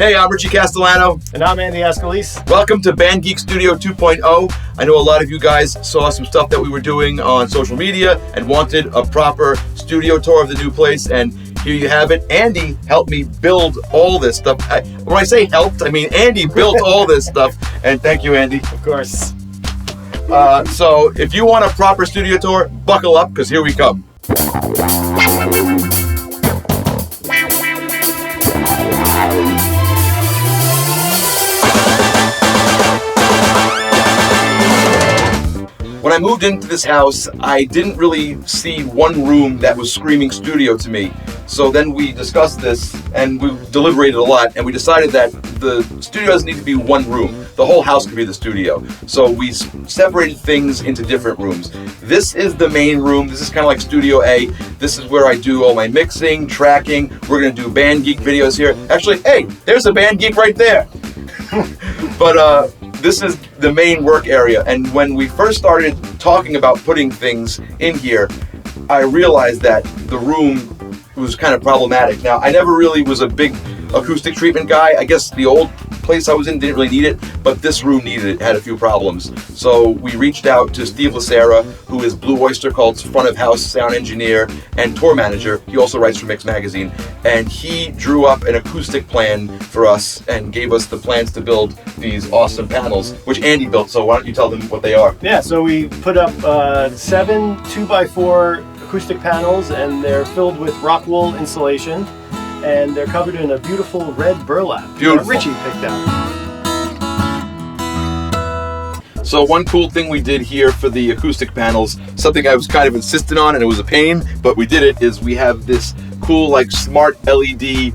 Hey, I'm Phil Castellano. And I'm Andy Ascolese. Welcome to Band Geek Studio 2.0. I know a lot of you guys saw some stuff that we were doing on social media and wanted a proper studio tour of the new place, and here you have it. Andy helped me build all this stuff. When I say helped, I mean Andy built all this stuff, and thank you, Andy. Of course. So if you want a proper studio tour, buckle up, because here we come. When I moved into this house, I didn't really see one room that was screaming studio to me. So then we discussed this and we deliberated a lot, and we decided that the studio doesn't need to be one room. The whole house could be the studio. So we separated things into different rooms. This is the main room. This is kind of like Studio A. This is where I do all my mixing, tracking. We're going to do Band Geek videos here. Actually, hey, there's a Band Geek right there. But this is the main work area, and when we first started talking about putting things in here, I realized that the room was kind of problematic. Now, I never really was a big acoustic treatment guy. I guess the old place I was in didn't really need it, but this room needed it, had a few problems. So we reached out to Steve Cerra, who is Blue Oyster Cult's front of house sound engineer and tour manager. He also writes for Mix Magazine, and he drew up an acoustic plan for us and gave us the plans to build these awesome panels, which Andy built. So why don't you tell them what they are? Yeah, so we put up 7 2x4 acoustic panels, and they're filled with rock wool insulation, and they're covered in a beautiful red burlap that Rucci picked out. So one cool thing we did here for the acoustic panels, something I was kind of insistent on and it was a pain, but we did it, is we have this cool like smart LED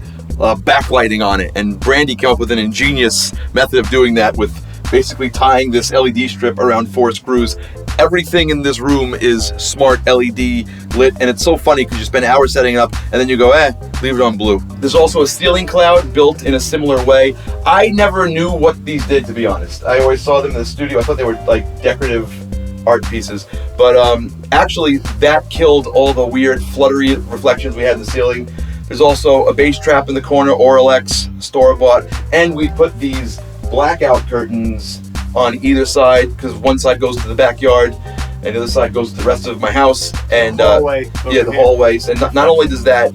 backlighting on it, and Brandi came up with an ingenious method of doing that with basically tying this LED strip around 4 screws. Everything in this room is smart LED lit, and it's so funny because you spend hours setting it up and then you go, leave it on blue. There's also a ceiling cloud built in a similar way. I never knew what these did, to be honest. I always saw them in the studio. I thought they were like decorative art pieces, but actually that killed all the weird fluttery reflections we had in the ceiling. There's also a bass trap in the corner, Oralex, store-bought, and we put these blackout curtains on either side, because one side goes to the backyard and the other side goes to the rest of my house, and the hallways. And not only does that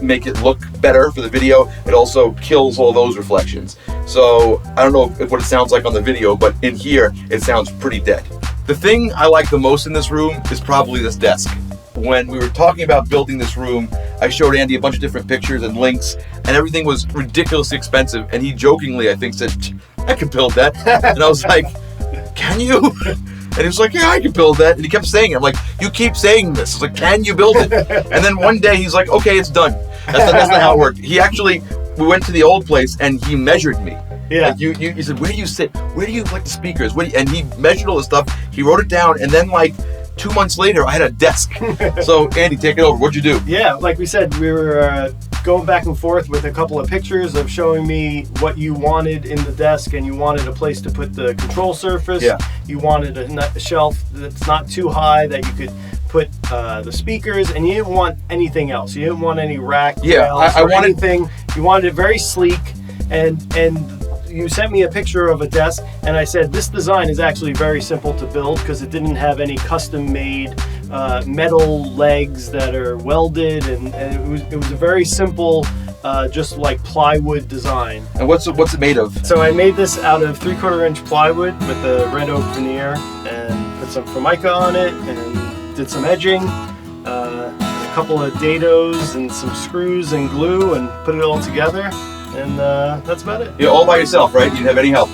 make it look better for the video, it also kills all those reflections. So I don't know what it sounds like on the video, but in here it sounds pretty dead. The thing I like the most in this room is probably this desk. When we were talking about building this room, I showed Andy a bunch of different pictures and links, and everything was ridiculously expensive, and he jokingly, I think, said, I could build that. And I was like, can you? And he was like, yeah, I can build that. And he kept saying it. I'm like, you keep saying this. I was like, can you build it? And then one day he's like, okay, it's done. That's not how it worked. He actually, we went to the old place and he measured me. Yeah. Like he said, where do you sit? Where do you like the speakers? And he measured all the stuff. He wrote it down, and then like 2 months later, I had a desk. So Andy, take it over. What'd you do? Yeah, like we said, we were going back and forth with a couple of pictures of showing me what you wanted in the desk, and you wanted a place to put the control surface. Yeah. You wanted a shelf that's not too high that you could put the speakers, and you didn't want anything else. You didn't want any rack rails or anything. You wanted it very sleek, and you sent me a picture of a desk, and I said this design is actually very simple to build because it didn't have any custom-made metal legs that are welded, and it was a very simple, just like plywood design. And what's it made of? So I made this out of 3/4 inch plywood with a red oak veneer, and put some Formica on it, and did some edging, a couple of dados, and some screws and glue, and put it all together. And that's about it. You're all by yourself, right? You didn't have any help?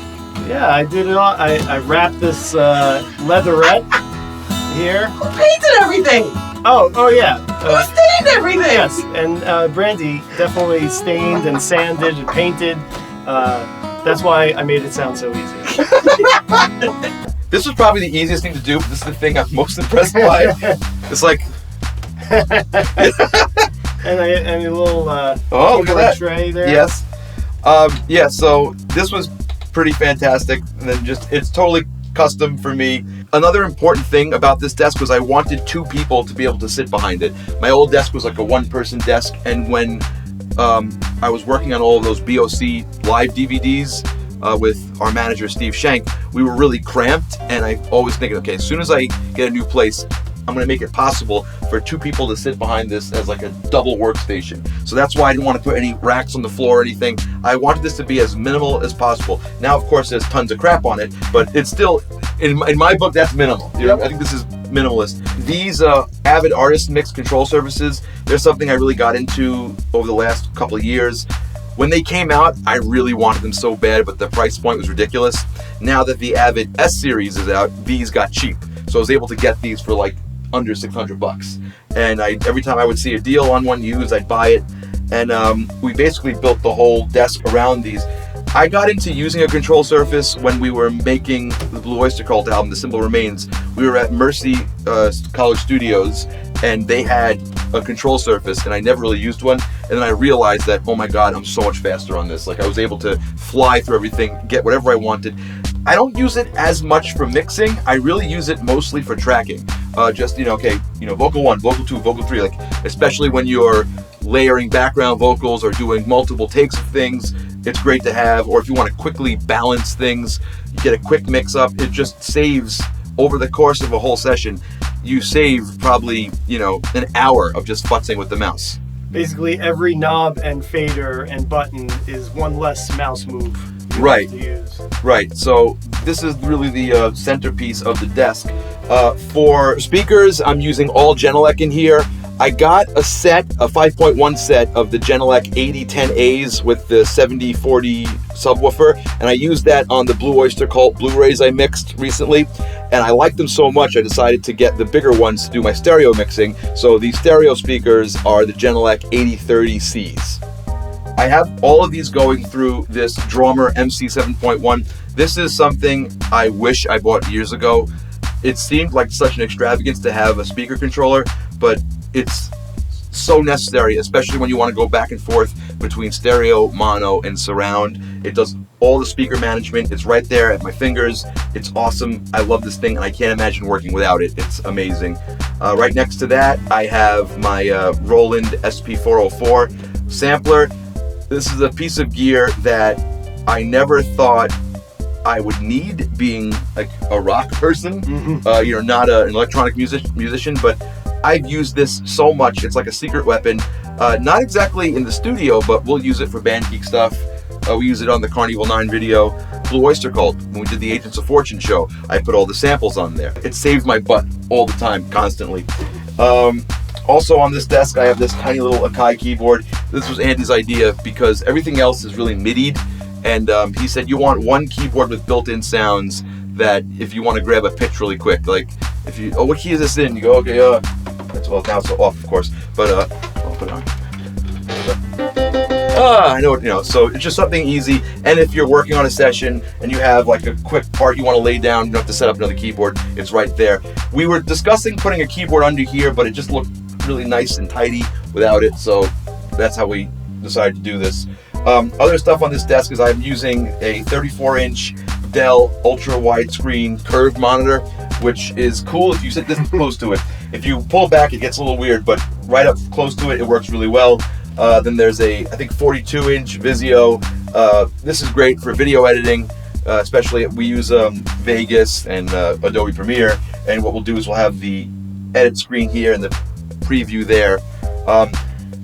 Yeah, I did it all. I wrapped this leatherette here. Who painted everything? Oh yeah. Who stained everything? Yes, and Brandi definitely stained and sanded and painted. That's why I made it sound so easy. This was probably the easiest thing to do, but this is the thing I'm most impressed by. It's like... And a little look at that tray there. Yes. Yeah, so this was pretty fantastic. And then it's totally custom for me. Another important thing about this desk was I wanted 2 people to be able to sit behind it. My old desk was like a 1-person desk, and when I was working on all of those BOC live DVDs with our manager, Steve Schenk, we were really cramped, and I always thinking, okay, as soon as I get a new place, I'm going to make it possible for 2 people to sit behind this as like a double workstation. So that's why I didn't want to put any racks on the floor or anything. I wanted this to be as minimal as possible. Now, of course, there's tons of crap on it, but it's still, in my book, that's minimal. You know, I think this is minimalist. These Avid Artist Mix control surfaces, they're something I really got into over the last couple of years. When they came out, I really wanted them so bad, but the price point was ridiculous. Now that the Avid S series is out, these got cheap. So I was able to get these for like under $600. And every time I would see a deal on one used, I'd buy it. And we basically built the whole desk around these. I got into using a control surface when we were making the Blue Oyster Cult album, The Symbol Remains. We were at Mercy College Studios, and they had a control surface, and I never really used one. And then I realized that, oh my God, I'm so much faster on this. Like, I was able to fly through everything, get whatever I wanted. I don't use it as much for mixing. I really use it mostly for tracking. Just, vocal 1, vocal 2, vocal 3, like, especially when you're layering background vocals or doing multiple takes of things, it's great to have. Or if you want to quickly balance things, you get a quick mix up, it just saves, over the course of a whole session, you save probably, an hour of just futzing with the mouse. Basically, every knob and fader and button is one less mouse move you Right. have to use. Right, so this is really the centerpiece of the desk. For speakers, I'm using all Genelec in here. I got a 5.1 set of the Genelec 8010As with the 7040 subwoofer, and I used that on the Blue Oyster Cult Blu-rays I mixed recently, and I liked them so much I decided to get the bigger ones to do my stereo mixing. So these stereo speakers are the Genelec 8030Cs. I have all of these going through this Drummer MC 7.1. This is something I wish I bought years ago. It seemed like such an extravagance to have a speaker controller, but it's so necessary, especially when you want to go back and forth between stereo, mono, and surround. It does all the speaker management. It's right there at my fingers. It's awesome. I love this thing, and I can't imagine working without it. It's amazing. Right next to that, I have my Roland SP404 sampler. This is a piece of gear that I never thought I would need, being like a rock person. Not an electronic musician, but I've used this so much. It's like a secret weapon. Not exactly in the studio, but we'll use it for Band Geek stuff. We use it on the Carnival 9 video. Blue Oyster Cult, when we did the Agents of Fortune show, I put all the samples on there. It saves my butt all the time, constantly. Also on this desk, I have this tiny little Akai keyboard. This was Andy's idea because everything else is really MIDI'd. And he said, you want one keyboard with built-in sounds that if you want to grab a pitch really quick, like if you, what key is this in? You go, okay, that's, well, now it's off, of course, but I'll put it on. I know, so it's just something easy. And if you're working on a session and you have like a quick part you want to lay down, you don't have to set up another keyboard, it's right there. We were discussing putting a keyboard under here, but it just looked really nice and tidy without it, so that's how we decided to do this. Other stuff on this desk is I'm using a 34-inch Dell ultra widescreen curved monitor, which is cool if you sit this close to it. If you pull back, it gets a little weird, but right up close to it, it works really well. Then there's a, I think, 42-inch Vizio. This is great for video editing, especially we use Vegas and Adobe Premiere, and what we'll do is we'll have the edit screen here and the preview there.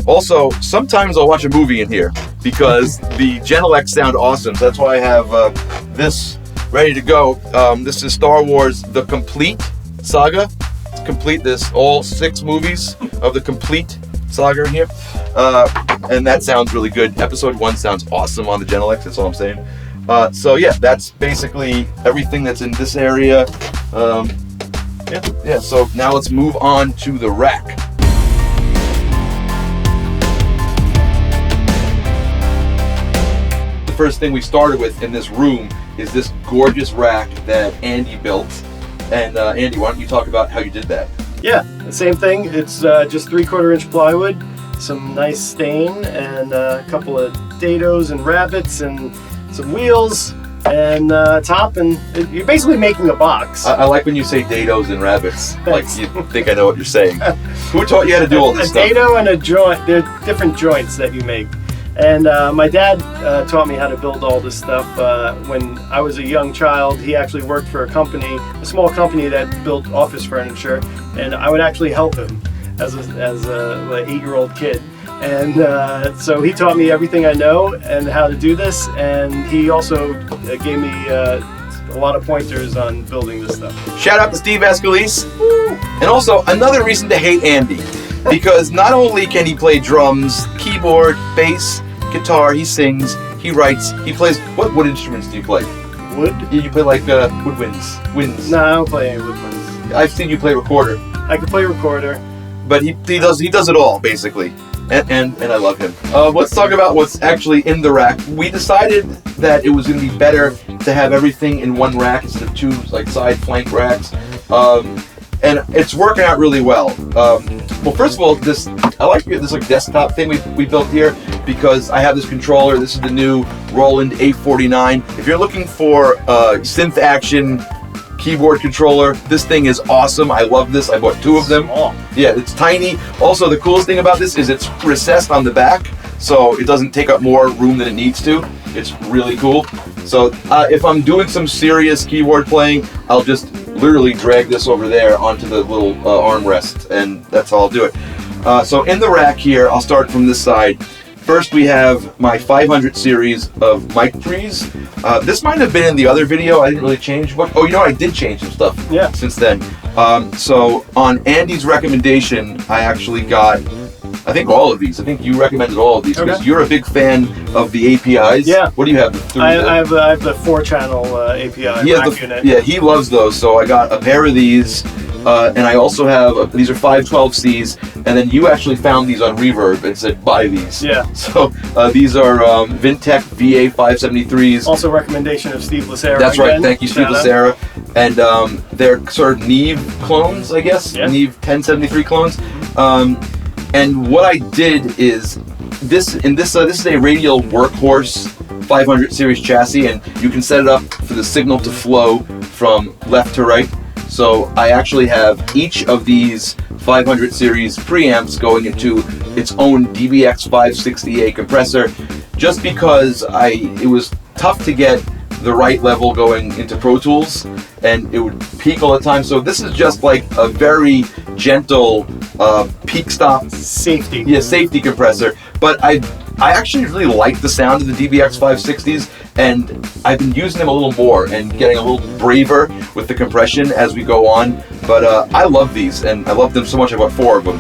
Also, sometimes I'll watch a movie in here because the Genelec sound awesome, so that's why I have this ready to go. This is Star Wars The Complete Saga. It's complete, this all 6 movies of the complete saga in here. And that sounds really good. Episode 1 sounds awesome on the Genelec, that's all I'm saying. So yeah, that's basically everything that's in this area. Yeah, so now let's move on to the rack. The first thing we started with in this room is this gorgeous rack that Andy built. And Andy, why don't you talk about how you did that? Yeah, the same thing. It's just 3/4-inch plywood, some nice stain, and a couple of dados and rabbits and some wheels and top, and you're basically making a box. I like when you say dados and rabbits. Like you think I know what you're saying. Who taught you how to do all this stuff? A dado and a joint, they're different joints that you make. And my dad taught me how to build all this stuff when I was a young child. He actually worked for a small company that built office furniture, and I would actually help him as a like 8-year-old kid. And so he taught me everything I know and how to do this, and he also gave me a lot of pointers on building this stuff. Shout out to Steve Ascolese. And also, another reason to hate Andy, because not only can he play drums, keyboard, bass, guitar, he sings, he writes, he plays. What wood instruments do you play? Wood? You play like winds. No, I don't play any woodwinds. I've seen you play recorder. I can play recorder. But he does it all, basically. And I love him. Let's talk about what's actually in the rack. We decided that it was going to be better to have everything in one rack instead of two like side flank racks. And it's working out really well. Well, first of all, I like this like desktop thing we built here because I have this controller. This is the new Roland A49. If you're looking for synth action keyboard controller, this thing is awesome. I love this. I bought 2 of them. Small. Yeah, it's tiny. Also, the coolest thing about this is it's recessed on the back, so it doesn't take up more room than it needs to. It's really cool. So if I'm doing some serious keyboard playing, I'll just literally drag this over there onto the little armrest, and that's how I'll do it. So in the rack here, I'll start from this side. First, we have my 500 series of mic pre's. This might have been in the other video. I didn't really change much. Oh, you know, I did change some stuff since then. So on Andy's recommendation, I actually got, I think, all of these. I think you recommended all of these because you're a big fan of the APIs. Yeah. What do you have? I have the 4-channel API rack unit. Yeah, he loves those. So I got a pair of these. And I also have, these are 512Cs, and then you actually found these on Reverb and said, buy these. Yeah. So these are Vintech VA573s. Also recommendation of Steve Lacera. That's again. right, thank you, Steve Lacera. And they're sort of Neve clones, I guess, Neve 1073 clones. And what I did is, this is a radial workhorse 500 series chassis, and you can set it up for the signal to flow from left to right. So I actually have each of these 500 series preamps going into its own DBX 560A compressor, just because it was tough to get the right level going into Pro Tools, and it would peak all the time. So this is just like a very gentle peak stop safety. Yeah, safety compressor. But I actually really like the sound of the DBX 560s, and I've been using them a little more and getting a little braver with the compression as we go on. But I love these, and I love them so much I bought 4 of them.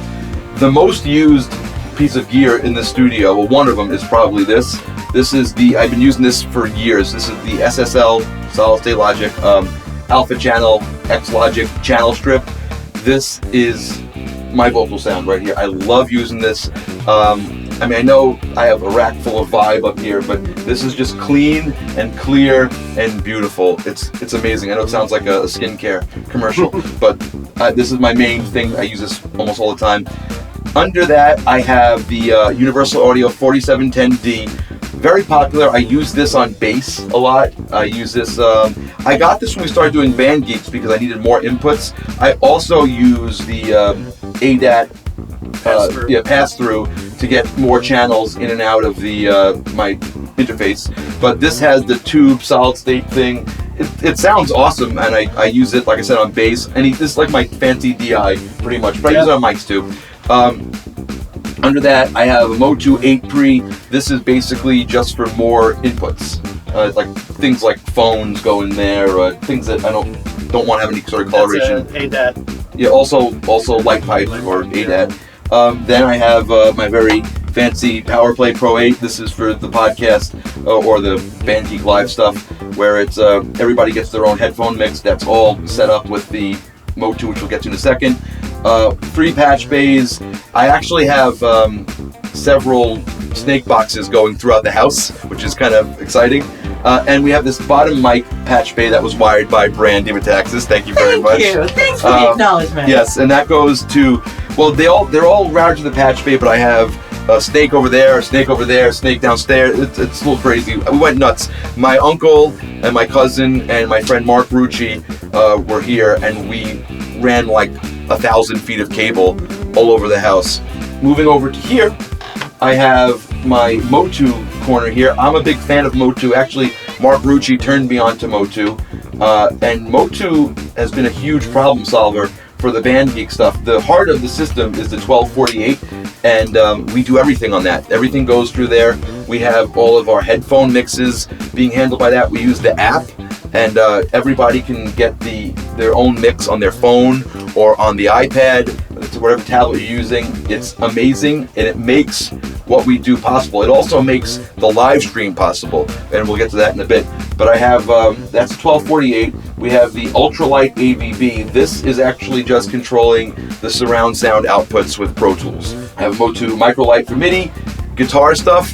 The most used piece of gear in the studio, well, one of them is probably this. This is I've been using this for years. This is the SSL Solid State Logic Alpha Channel X Logic channel strip. This is my vocal sound right here. I love using this. I mean, I know I have a rack full of vibe up here, but this is just clean and clear and beautiful. It's amazing. I know it sounds like a skincare commercial, but this is my main thing. I use this almost all the time. Under that, I have the Universal Audio 4710D. Very popular. I use this on bass a lot. I use this, I got this when we started doing Band Geeks because I needed more inputs. I also use the ADAT pass-through to get more channels in and out of the my interface. But this has the tube solid state thing. It sounds awesome, and I use it, like I said, on bass. And this is like my fancy DI, pretty much. But I use it on mics too. Under that, I have a Motu 8 pre. This is basically just for more inputs, like things like phones go in there, things that I don't want to have any sort of coloration. ADAT. Yeah, also light pipe or ADAT. Then I have my very fancy PowerPlay Pro 8. This is for the podcast or the Band Geek Live stuff, where it's everybody gets their own headphone mix. That's all set up with the Motu, which we'll get to in a second. 3 patch bays. I actually have several snake boxes going throughout the house, which is kind of exciting. And we have this bottom mic patch bay that was wired by Brandi Metaxas. Thank you very much. Thank you. Thanks for the acknowledgement. Yes, and that goes to, well, they're all routed to the patch bay, but I have a snake over there, a snake over there, a snake downstairs. It's a little crazy. We went nuts. My uncle and my cousin and my friend Mark Rucci were here, and we ran like 1,000 feet of cable all over the house. Moving over to here, I have my Motu corner here. I'm a big fan of Motu. Actually, Mark Rucci turned me on to Motu. And Motu has been a huge problem solver for the Band Geek stuff. The heart of the system is the 1248, and we do everything on that. Everything goes through there. We have all of our headphone mixes being handled by that. We use the app, and everybody can get their own mix on their phone or on the iPad, whatever tablet you're using. It's amazing, and it makes what we do possible. It also makes the live stream possible, and we'll get to that in a bit. But I have, that's 1248. We have the ultralight AVB. This is actually just controlling the surround sound outputs with Pro Tools. I have a Motu Microlight for MIDI. Guitar stuff,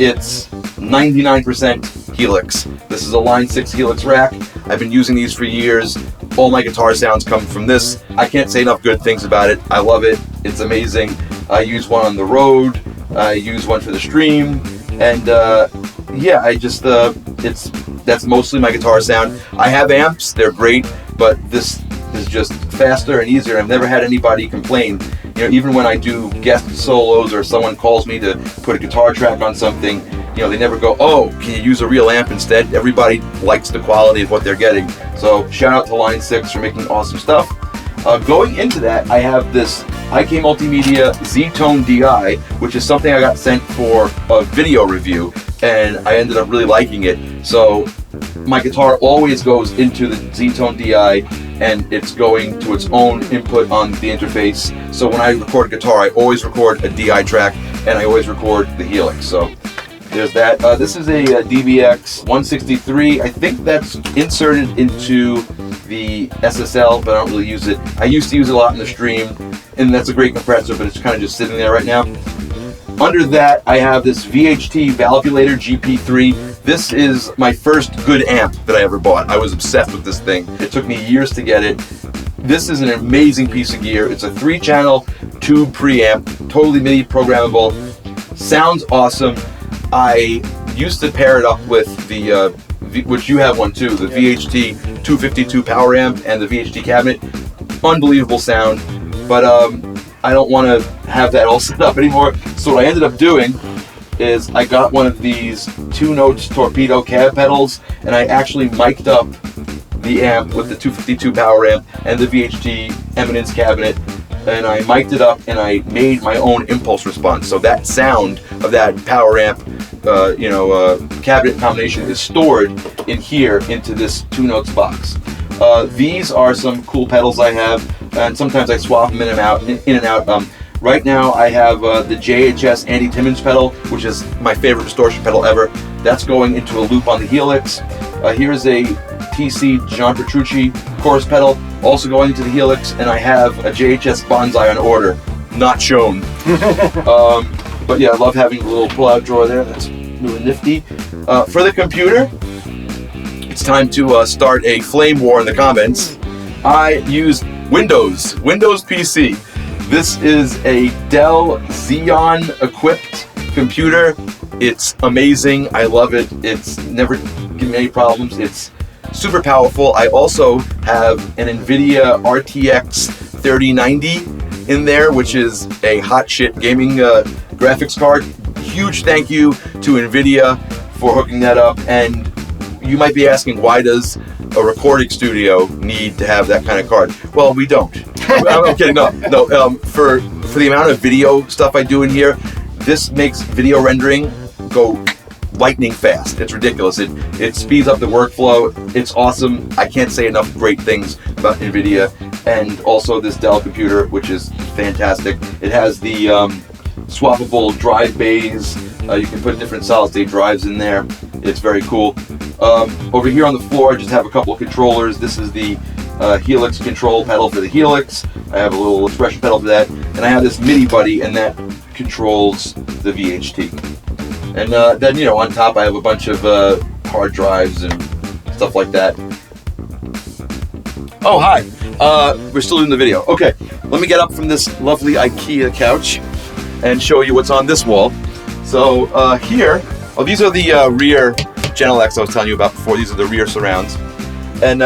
it's 99% Helix. This is a Line 6 Helix rack. I've been using these for years. All my guitar sounds come from this. I can't say enough good things about it. I love it. It's amazing. I use one on the road. I use one for the stream. And yeah, I just, that's mostly my guitar sound. I have amps, they're great, but this is just faster and easier. I've never had anybody complain. You know, even when I do guest solos or someone calls me to put a guitar track on something, you know, they never go, oh, can you use a real amp instead? Everybody likes the quality of what they're getting. So shout out to Line 6 for making awesome stuff. Going into that, I have this IK Multimedia Z-Tone DI, which is something I got sent for a video review, and I ended up really liking it. So my guitar always goes into the Z-Tone DI, and it's going to its own input on the interface. So when I record a guitar, I always record a DI track, and I always record the Helix. So there's that. This is a DBX 163. I think that's inserted into the SSL, but I don't really use it. I used to use it a lot in the stream, and that's a great compressor, but it's kind of just sitting there right now. Under that, I have this Vht Valvulator Gp3. This is my first good amp that I ever bought. I was obsessed with this thing. It took me years to get it. This is an amazing piece of gear. It's a 3-channel tube preamp, totally MIDI programmable. Sounds awesome. I used to pair it up with the, which you have one too, the Vht 252 power amp and the Vht cabinet. Unbelievable sound, but I don't want to have that all set up anymore. So what I ended up doing is I got one of these 2-notes torpedo cab pedals, and I actually mic'd up the amp with the 252 power amp and the Vht Eminence cabinet, and I mic'd it up and I made my own impulse response. So that sound of that power amp, cabinet combination is stored in here into this 2-notes box. These are some cool pedals I have, and sometimes I swap them in and out. Right now I have the JHS Andy Timmons pedal, which is my favorite distortion pedal ever. That's going into a loop on the Helix. Here's a TC John Petrucci chorus pedal, also going into the Helix, and I have a JHS Bonsai on order, not shown. But yeah, I love having the little pull-out drawer there. That's really nifty. For the computer, it's time to start a flame war in the comments. I use Windows PC. This is a Dell Xeon equipped computer. It's amazing. I love it. It's never given me any problems. It's super powerful. I also have an NVIDIA RTX 3090 in there, which is a hot shit gaming graphics card. Huge thank you to NVIDIA for hooking that up. And you might be asking, why does a recording studio need to have that kind of card? Well, we don't. I'm kidding. No. For the amount of video stuff I do in here, this makes video rendering go lightning fast. It's ridiculous. It speeds up the workflow. It's awesome. I can't say enough great things about NVIDIA. And also this Dell computer, which is fantastic. It has the swappable drive bays. You can put different solid-state drives in there. It's very cool. Over here on the floor, I just have a couple of controllers. This is the Helix control pedal for the Helix. I have a little expression pedal for that. And I have this MIDI buddy, and that controls the VHT. And then, on top I have a bunch of hard drives and stuff like that. Oh, hi. We're still doing the video. Okay, let me get up from this lovely IKEA couch and show you what's on this wall. So here, these are the rear Gentle X I was telling you about before. These are the rear surrounds. And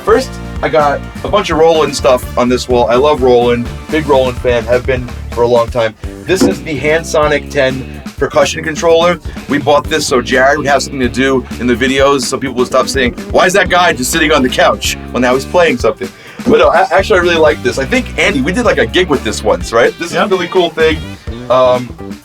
first, I got a bunch of Roland stuff on this wall. I love Roland, big Roland fan, have been for a long time. This is the Hansonic 10 percussion controller. We bought this so Jared would have something to do in the videos, so people would stop saying, why is that guy just sitting on the couch? Well, now he's playing something. But no, actually I really like this. I think, Andy, we did like a gig with this once, right? This is a really cool thing.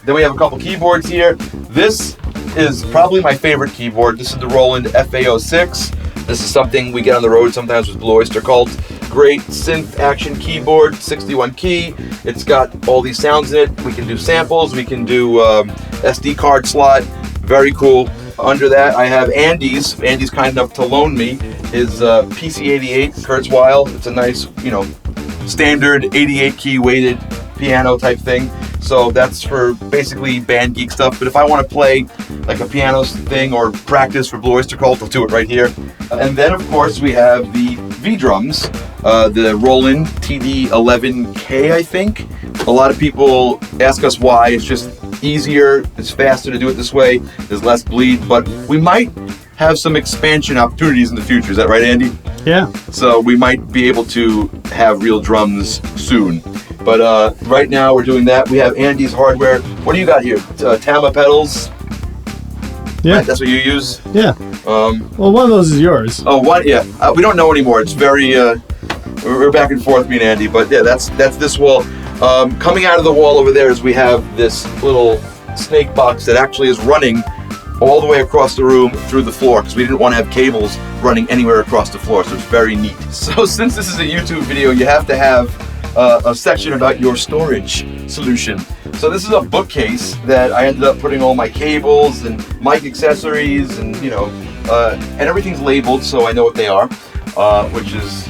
Then we have a couple keyboards here. This is probably my favorite keyboard. This is the Roland Fa06. This is something we get on the road sometimes with Blue Oyster Cult. Great synth action keyboard, 61 key. It's got all these sounds in it. We can do samples, we can do SD card slot. Very cool. Under that, I have Andy's. Andy's kind enough to loan me his PC88 Kurzweil. It's a nice, standard 88 key weighted piano type thing. So that's for basically Band Geek stuff. But if I want to play like a piano thing or practice for Blue Oyster Cult, I'll do it right here. And then of course we have the V-drums, the Roland TD11K, I think. A lot of people ask us why. It's just easier, it's faster to do it this way, there's less bleed, but we might have some expansion opportunities in the future. Is that right, Andy? Yeah. So we might be able to have real drums soon. But right now we're doing that. We have Andy's hardware. What do you got here? Tama pedals? Yeah. Right, that's what you use? Yeah. Well, one of those is yours. Oh, what? Yeah. We don't know anymore. It's very, we're back and forth, me and Andy. But yeah, that's this wall. Coming out of the wall over there is we have this little snake box that actually is running all the way across the room through the floor because we didn't want to have cables running anywhere across the floor, so it's very neat. So since this is a YouTube video, you have to have a section about your storage solution. So this is a bookcase that I ended up putting all my cables and mic accessories and and everything's labeled so I know what they are, which is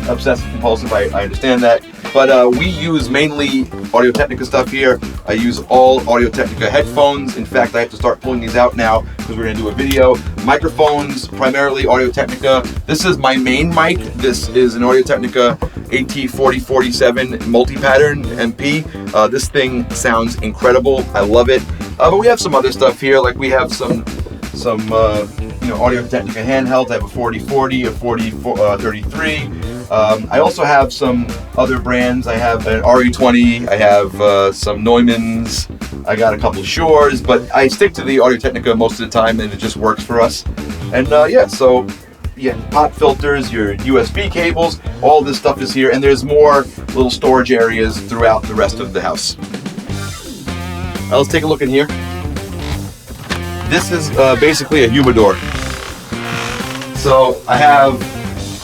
obsessive compulsive, I understand that. But we use mainly Audio-Technica stuff here. I use all Audio-Technica headphones. In fact, I have to start pulling these out now because we're gonna do a video. Microphones, primarily Audio-Technica. This is my main mic. This is an Audio-Technica AT4047 multi-pattern MP. This thing sounds incredible. I love it. But we have some other stuff here, like we have some Audio-Technica handhelds. I have a 4040, a 4033. I also have some other brands. I have an RE20, I have some Neumanns, I got a couple Shores, but I stick to the Audio-Technica most of the time and it just works for us. And so pop filters, your USB cables, all this stuff is here, and there's more little storage areas throughout the rest of the house. Now let's take a look in here. This is basically a humidor. So I have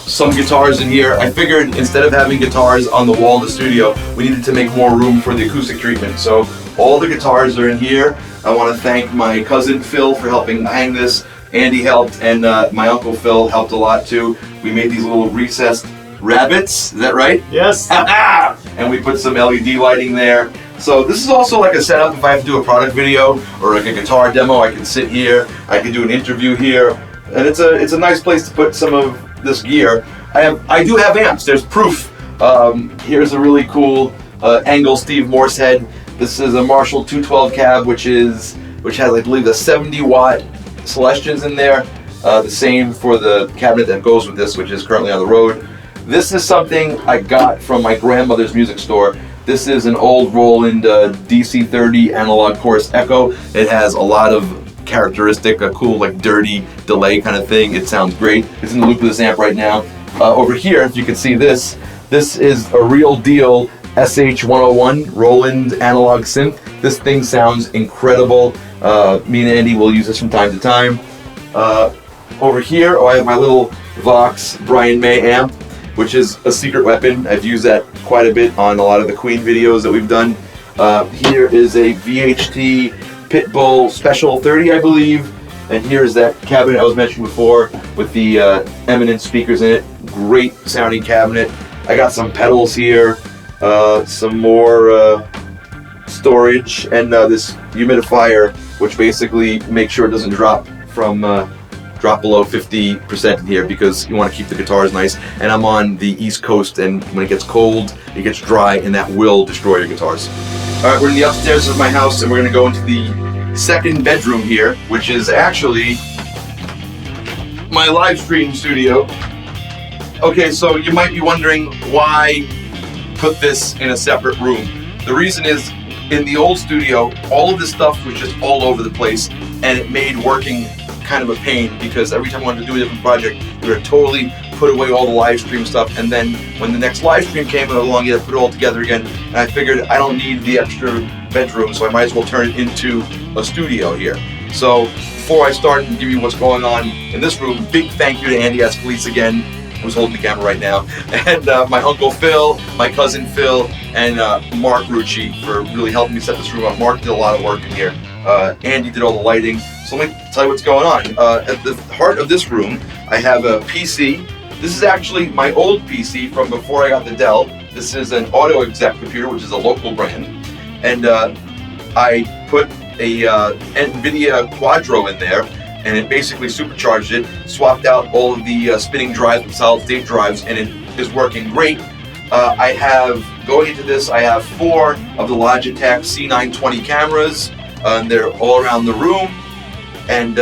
some guitars in here. I figured instead of having guitars on the wall of the studio, we needed to make more room for the acoustic treatment. So all the guitars are in here. I want to thank my cousin Phil for helping hang this. Andy helped, and my uncle Phil helped a lot too. We made these little recessed rabbits, is that right? Yes. And we put some LED lighting there. So this is also like a setup if I have to do a product video or like a guitar demo. I can sit here, I can do an interview here, and it's a nice place to put some of this gear. I do have amps. There's proof. Here's a really cool Angle Steve Morse head. This is a Marshall 212 cab, which has, I believe, the 70-watt Celestians in there. The same for the cabinet that goes with this, which is currently on the road. This is something I got from my grandmother's music store. This is an old Roland DC30 analog chorus echo. It has a lot of characteristic, a cool like dirty delay kind of thing. It sounds great. It's in the loop of this amp right now. Over here, if you can see this is a real deal SH101 Roland analog synth. This thing sounds incredible. Me and Andy will use this from time to time. Over here, I have my little Vox Brian May amp, which is a secret weapon. I've used that quite a bit on a lot of the Queen videos that we've done. Here is a VHT Pitbull Special 30, I believe. And here's that cabinet I was mentioning before with the Eminence speakers in it. Great sounding cabinet. I got some pedals here, some more storage, and this humidifier, which basically makes sure it doesn't drop below 50% in here because you want to keep the guitars nice. And I'm on the East Coast, and when it gets cold, it gets dry, and that will destroy your guitars. All right, we're in the upstairs of my house, and we're going to go into the second bedroom here, which is actually my live stream studio. Okay, so you might be wondering why put this in a separate room. The reason is In the old studio, all of this stuff was just all over the place, and it made working kind of a pain because every time I wanted to do a different project, you would totally put away all the live stream stuff, and then when the next live stream came along, you had to put it all together again. And I figured I don't need the extra bedroom, so I might as well turn it into a studio here. So before I start and give you what's going on in this room, big thank you to Andy Ascolese again, who's holding the camera right now, and my uncle Phil, my cousin Phil, and Mark Rucci for really helping me set this room up. Mark did a lot of work in here. Andy did all the lighting. So let me tell you what's going on. At the heart of this room, I have a PC. This is actually my old PC from before I got the Dell. This is an Auto Exec computer, which is a local brand. And I put a NVIDIA Quadro in there, and it basically supercharged it, swapped out all of the spinning drives with solid state drives, and it is working great. I have, going into this, I have 4 of the Logitech C920 cameras, and they're all around the room. And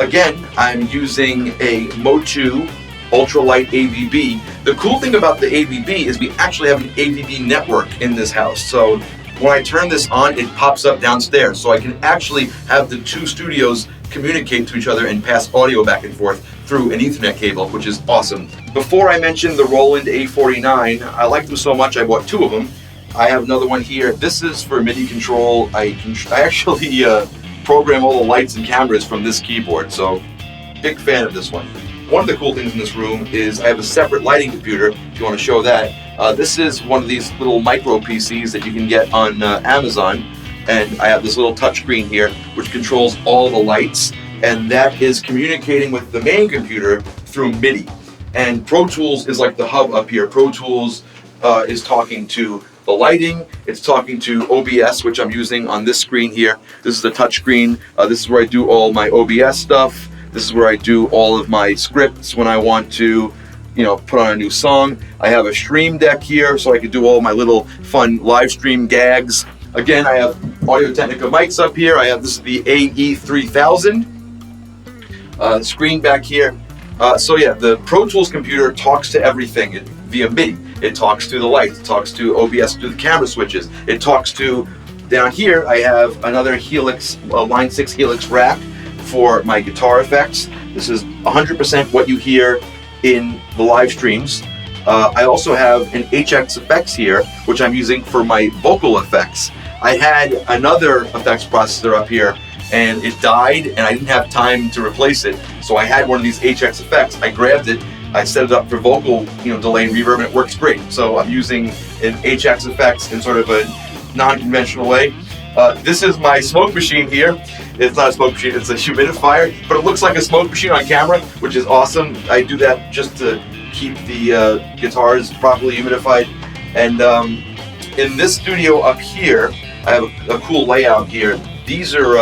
again, I'm using a Motu ultralight AVB. The cool thing about the AVB is we actually have an AVB network in this house. So when I turn this on, it pops up downstairs. So I can actually have the 2 studios communicate to each other and pass audio back and forth through an Ethernet cable, which is awesome. Before I mentioned the Roland A49, I like them so much I bought 2 of them. I have another one here. This is for MIDI control. I actually program all the lights and cameras from this keyboard, so big fan of this one. One of the cool things in this room is I have a separate lighting computer, if you want to show that. This is one of these little micro PCs that you can get on Amazon, and I have this little touchscreen here which controls all the lights, and that is communicating with the main computer through MIDI. And Pro Tools is like the hub up here. Pro Tools is talking to the lighting, it's talking to OBS, which I'm using on this screen here. This is the touch screen. This is where I do all my OBS stuff. This is where I do all of my scripts when I want to, put on a new song. I have a stream deck here so I can do all my little fun live stream gags. Again, I have Audio-Technica mics up here. This is the AE3000. Screen back here. So yeah, the Pro Tools computer talks to everything via MIDI. It talks to the lights, it talks to OBS, to the camera switches. It talks to, down here I have another Helix, Line 6 Helix rack for my guitar effects. This is 100% what you hear in the live streams. I also have an HX effects here, which I'm using for my vocal effects. I had another effects processor up here and it died and I didn't have time to replace it. So I had one of these HX effects. I grabbed it, I set it up for vocal, delay and reverb, and it works great. So I'm using an HX effects in sort of a non-conventional way. This is my smoke machine here. It's not a smoke machine, it's a humidifier, but it looks like a smoke machine on camera, which is awesome. I do that just to keep the guitars properly humidified. And in this studio up here, I have a cool layout here. These are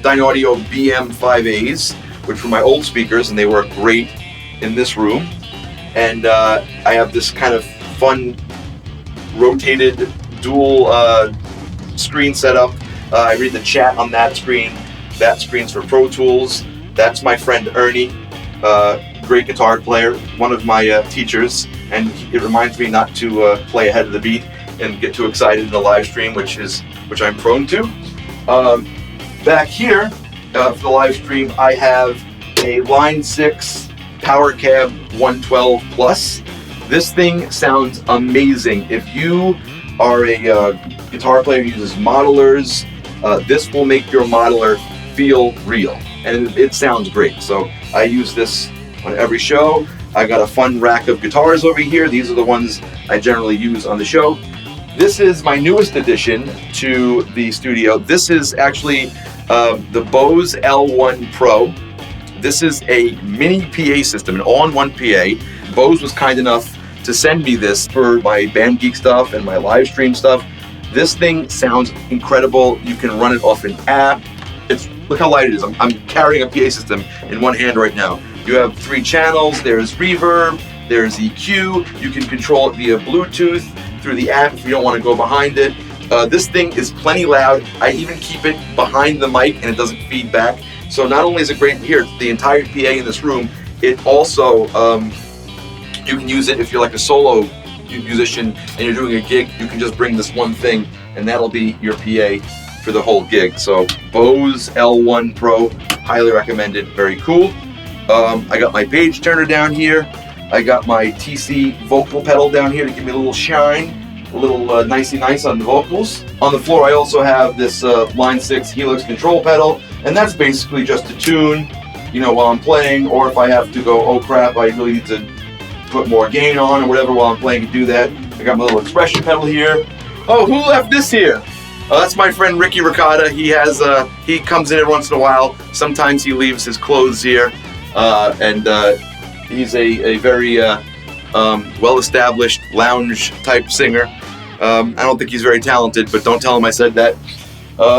Dynaudio BM5As, which were my old speakers, and they work great in this room. And I have this kind of fun rotated dual screen setup. I read the chat on that screen. That screen's for Pro Tools. That's my friend Ernie, great guitar player, one of my teachers, and it reminds me not to play ahead of the beat and get too excited in the live stream, which I'm prone to. Back here for the live stream, I have a Line 6 Power Cab 112 Plus. This thing sounds amazing. If you are a guitar player who uses modelers, this will make your modeler feel real, and it sounds great. So I use this on every show. I got a fun rack of guitars over here. These are the ones I generally use on the show. This is my newest addition to the studio. This is actually the Bose L1 Pro. This is a mini PA system, an all-in-one PA. Bose was kind enough to send me this for my Band Geek stuff and my live stream stuff. This thing sounds incredible. You can run it off an app. Look how light it is. I'm carrying a PA system in one hand right now. You have 3 channels. There's reverb, there's EQ. You can control it via Bluetooth through the app if you don't want to go behind it. This thing is plenty loud. I even keep it behind the mic and it doesn't feed back. So not only is it great here, the entire PA in this room, it also, you can use it if you're like a solo musician and you're doing a gig. You can just bring this one thing and that'll be your PA for the whole gig. So Bose L1 Pro, highly recommended, very cool. I got my page turner down here. I got my TC vocal pedal down here to give me a little shine, a little nicey nice on the vocals. On the floor I also have this Line 6 Helix control pedal, and that's basically just to tune, you know, while I'm playing, or if I have to go, oh crap, I really need to put more gain on or whatever while I'm playing, to do that. I got my little expression pedal here. Oh, who left this here? That's my friend Ricky Ricotta. He has he comes in every once in a while. Sometimes he leaves his clothes here, and he's a very well-established lounge type singer. I don't think he's very talented, but don't tell him I said that.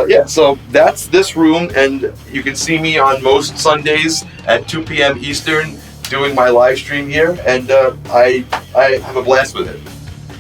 Yeah, so that's this room, and you can see me on most Sundays at 2 p.m. Eastern doing my live stream here, and I have a blast with it.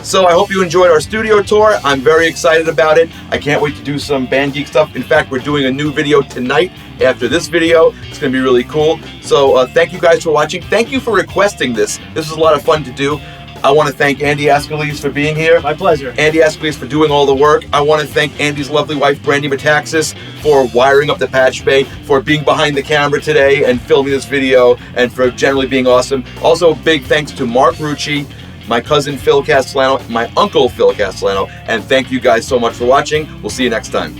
So I hope you enjoyed our studio tour. I'm very excited about it. I can't wait to do some Band Geek stuff. In fact, we're doing a new video tonight after this video. It's going to be really cool. So thank you guys for watching. Thank you for requesting this. This was a lot of fun to do. I want to thank Andy Ascolese for being here. My pleasure. Andy Ascolese for doing all the work. I want to thank Andy's lovely wife, Brandi Metaxas, for wiring up the patch bay, for being behind the camera today and filming this video, and for generally being awesome. Also, big thanks to Mark Rucci, my cousin Phil Castellano, my uncle Phil Castellano, and thank you guys so much for watching. We'll see you next time.